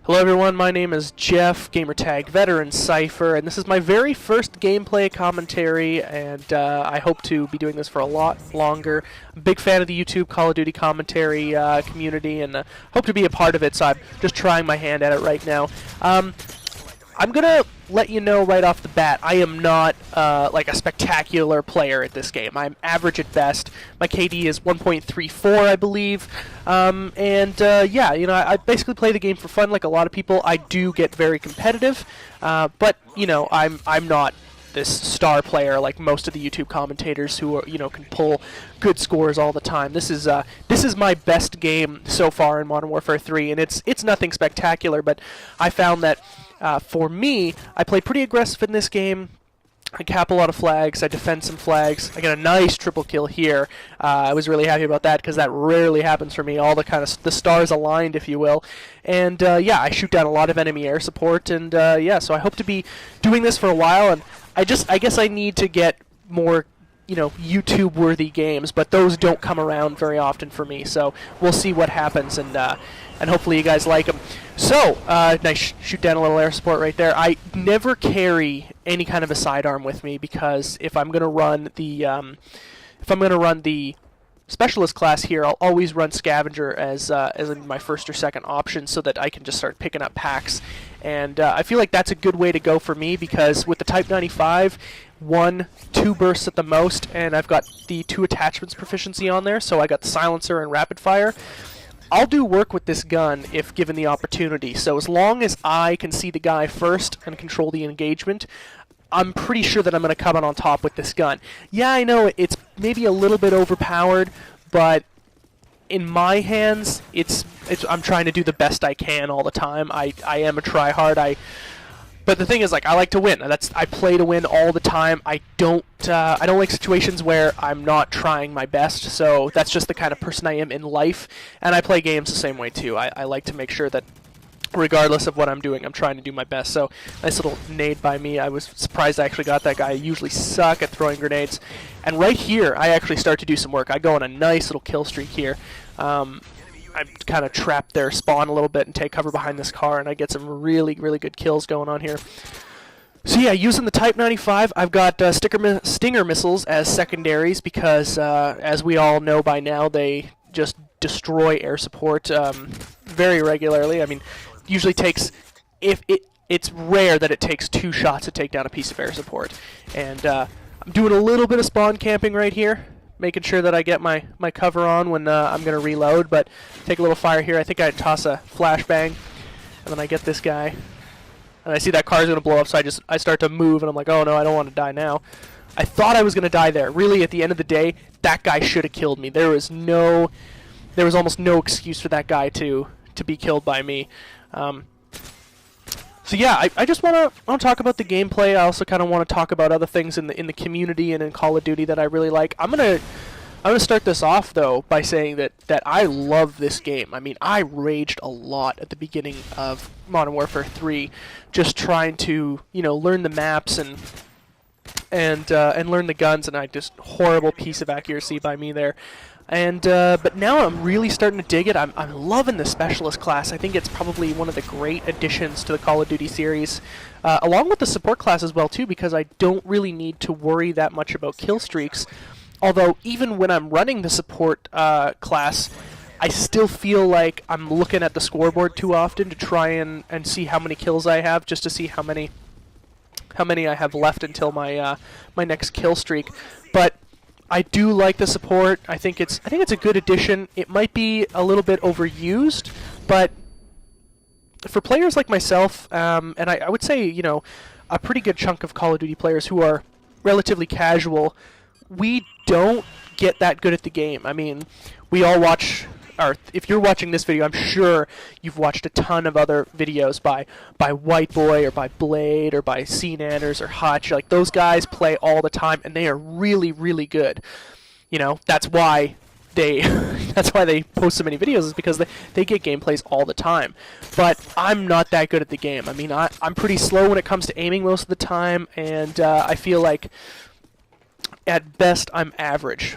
Hello everyone, my name is Jeff, gamertag Veteran Cipher, and this is my very first gameplay commentary, and I hope to be doing this for a lot longer. I'm a big fan of the YouTube Call of Duty commentary community, and hope to be a part of it, so I'm just trying my hand at it right now. I'm gonna let you know right off the bat, I am not like a spectacular player at this game. I'm average at best. My KD is 1.34, I believe. Yeah, you know, I basically play the game for fun like a lot of people. I do get very competitive, but you know, I'm not this star player like most of the YouTube commentators who are, you know, can pull good scores all the time. This is my best game so far in Modern Warfare 3, and it's nothing spectacular, but I found that for me, I play pretty aggressive in this game. I cap a lot of flags, I defend some flags, I get a nice triple kill here. I was really happy about that because that rarely happens for me, all the stars aligned, if you will. And yeah, I shoot down a lot of enemy air support, and yeah, so I hope to be doing this for a while, and I guess I need to get more, you know, YouTube-worthy games, but those don't come around very often for me, so we'll see what happens, and hopefully you guys like them. So, nice shoot down a little air support right there. I never carry any kind of a sidearm with me because if I'm going to run the specialist class here, I'll always run scavenger as my first or second option so that I can just start picking up packs. And I feel like that's a good way to go for me because with the Type 95, 2 bursts at the most, and I've got the 2 attachments proficiency on there, so I got the silencer and rapid fire. I'll do work with this gun if given the opportunity, so as long as I can see the guy first and control the engagement, I'm pretty sure that I'm going to come out on top with this gun. Yeah, I know it's maybe a little bit overpowered, but in my hands, I'm trying to do the best I can all the time. I am a tryhard. But the thing is, like, I like to win. I play to win all the time. I don't like situations where I'm not trying my best. So that's just the kind of person I am in life, and I play games the same way too. I like to make sure that, regardless of what I'm doing, I'm trying to do my best. So nice little nade by me. I was surprised I actually got that guy. I usually suck at throwing grenades, and right here I actually start to do some work. I go on a nice little kill streak here. I kind of trap their spawn a little bit and take cover behind this car, and I get some really, really good kills going on here. So yeah, using the Type 95, I've got Stinger missiles as secondaries because, as we all know by now, they just destroy air support very regularly. I mean, usually takes, it's rare that it takes 2 shots to take down a piece of air support. And I'm doing a little bit of spawn camping right here, making sure that I get my cover on when I'm going to reload, but take a little fire here. I think I toss a flashbang, and then I get this guy. And I see that car's going to blow up, so I start to move, and I'm like, oh no, I don't want to die now. I thought I was going to die there. Really, at the end of the day, that guy should have killed me. There was almost no excuse for that guy to be killed by me. So yeah, I just want to talk about the gameplay. I also kind of want to talk about other things in the community and in Call of Duty that I really like. I'm gonna start this off though by saying that I love this game. I mean, I raged a lot at the beginning of Modern Warfare 3, just trying to, you know, learn the maps and learn the guns, and I just horrible piece of accuracy by me there. And but now I'm really starting to dig it. I'm loving the specialist class. I think it's probably one of the great additions to the Call of Duty series, along with the support class as well too, because I don't really need to worry that much about kill streaks. Although even when I'm running the support class, I still feel like I'm looking at the scoreboard too often to try and see how many kills I have, just to see how many I have left until my my next kill streak. But I do like the support. I think it's a good addition. It might be a little bit overused, but for players like myself, and I would say, you know, a pretty good chunk of Call of Duty players who are relatively casual, we don't get that good at the game. I mean, we all watch, or if you're watching this video, I'm sure you've watched a ton of other videos by White Boy or by Blade or by CNanners or Hutch. Like, those guys play all the time, and they are really, really good. You know, that's why they post so many videos, is because they get gameplays all the time. But I'm not that good at the game. I mean, I'm pretty slow when it comes to aiming most of the time, and I feel like at best I'm average.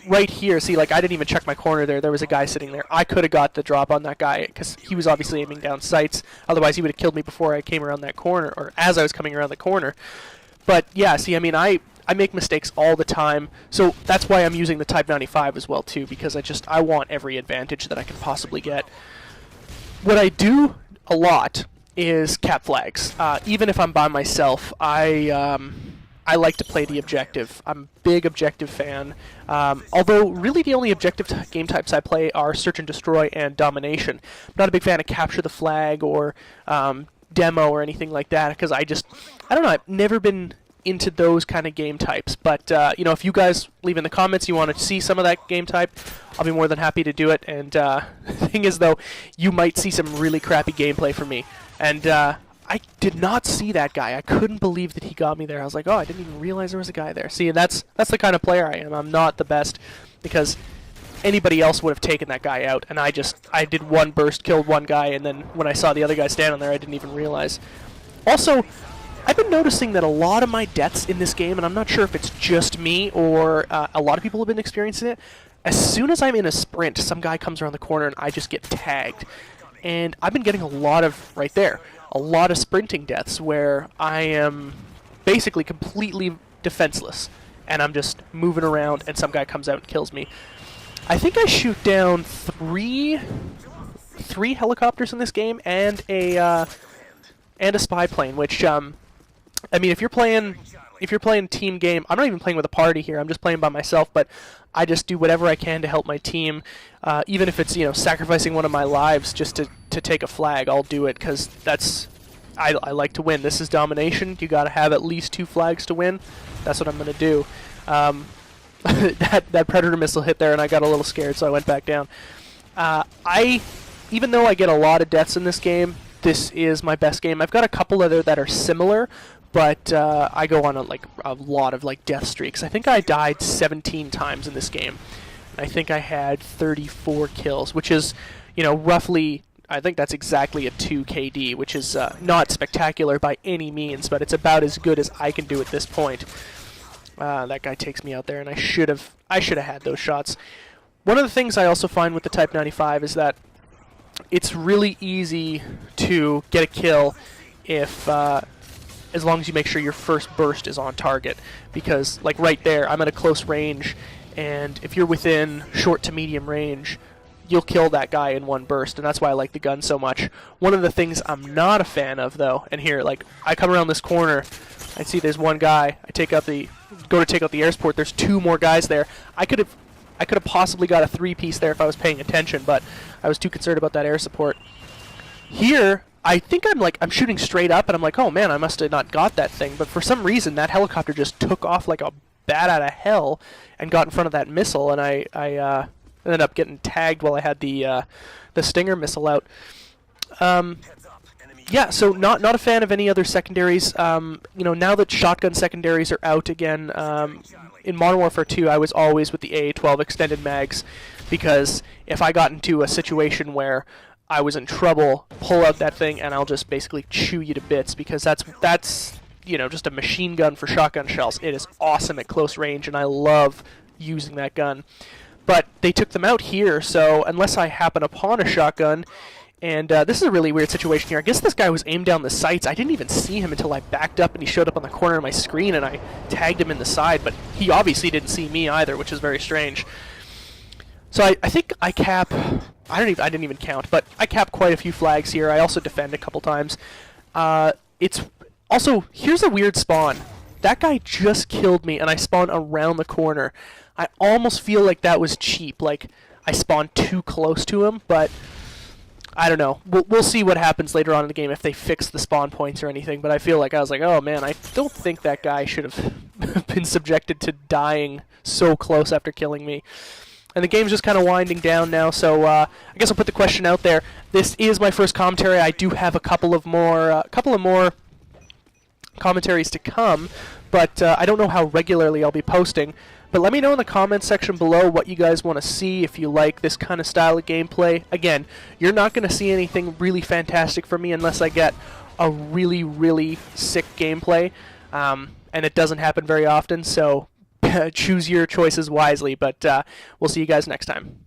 right here, see, like, I didn't even check my corner there. There was a guy sitting there. I could have got the drop on that guy because he was obviously aiming down sights. Otherwise, he would have killed me before I came around that corner, or as I was coming around the corner. But, yeah, see, I mean, I make mistakes all the time, so that's why I'm using the Type 95 as well, too, because I want every advantage that I can possibly get. What I do a lot is cap flags. Even if I'm by myself, I like to play the objective. I'm a big objective fan. Although, really the only objective game types I play are Search and Destroy and Domination. I'm not a big fan of Capture the Flag or Demo or anything like that, because I don't know, I've never been into those kind of game types. But, you know, if you guys leave in the comments you want to see some of that game type, I'll be more than happy to do it. And the thing is, though, you might see some really crappy gameplay from me. And I did not see that guy. I couldn't believe that he got me there. I was like, oh, I didn't even realize there was a guy there. See, and that's the kind of player I am. I'm not the best because anybody else would have taken that guy out, and I did one burst, killed one guy, and then when I saw the other guy standing there, I didn't even realize. Also, I've been noticing that a lot of my deaths in this game, and I'm not sure if it's just me or a lot of people have been experiencing it, as soon as I'm in a sprint, some guy comes around the corner and I just get tagged. And I've been getting a lot of, right there, a lot of sprinting deaths where I am basically completely defenseless and I'm just moving around and some guy comes out and kills me. I think I shoot down three helicopters in this game and a spy plane, which I mean, if you're playing team game, I'm not even playing with a party here. I'm just playing by myself, but I just do whatever I can to help my team, even if it's, you know, sacrificing one of my lives just to take a flag. I'll do it because I like to win. This is Domination. You got to have at least 2 flags to win. That's what I'm gonna do. That Predator missile hit there, and I got a little scared, so I went back down. Even though I get a lot of deaths in this game, this is my best game. I've got a couple other that are similar, but I go on a lot of death streaks. I think I died 17 times in this game. I think I had 34 kills, which is, you know, roughly, I think that's exactly a 2 KD, which is not spectacular by any means, but it's about as good as I can do at this point. That guy takes me out there, and I should have had those shots. One of the things I also find with the Type 95 is that it's really easy to get a kill if as long as you make sure your first burst is on target, because like right there, I'm at a close range, and if you're within short to medium range, you'll kill that guy in one burst, and that's why I like the gun so much. One of the things I'm not a fan of, though, and here, like, I come around this corner, I see there's one guy, I go to take out the air support, there's 2 more guys there. I could have possibly got a 3-piece there if I was paying attention, but I was too concerned about that air support. Here, I think I'm shooting straight up, and I'm like, oh man, I must have not got that thing, but for some reason, that helicopter just took off like a bat out of hell and got in front of that missile, and I ended up getting tagged while I had the Stinger missile out. Yeah, so not a fan of any other secondaries. You know, now that shotgun secondaries are out again, in Modern Warfare 2, I was always with the AA-12 extended mags, because if I got into a situation where I was in trouble, pull out that thing and I'll just basically chew you to bits, because that's you know, just a machine gun for shotgun shells. It is awesome at close range, and I love using that gun. But they took them out here, so unless I happen upon a shotgun, and this is a really weird situation here. I guess this guy was aimed down the sights. I didn't even see him until I backed up and he showed up on the corner of my screen, and I tagged him in the side, but he obviously didn't see me either, which is very strange. So I think I cap, I didn't even count, but I cap quite a few flags here. I also defend a couple times. It's also, here's a weird spawn. That guy just killed me, and I spawned around the corner. I almost feel like that was cheap, like I spawned too close to him, but I don't know. We'll see what happens later on in the game if they fix the spawn points or anything, but I feel like I was like, oh man, I don't think that guy should have been subjected to dying so close after killing me. And the game's just kind of winding down now, so I guess I'll put the question out there. This is my first commentary. I do have a couple of more commentaries to come, but I don't know how regularly I'll be posting. But let me know in the comments section below what you guys want to see, if you like this kind of style of gameplay. Again, you're not going to see anything really fantastic from me unless I get a really, really sick gameplay, and it doesn't happen very often, so choose your choices wisely. But we'll see you guys next time.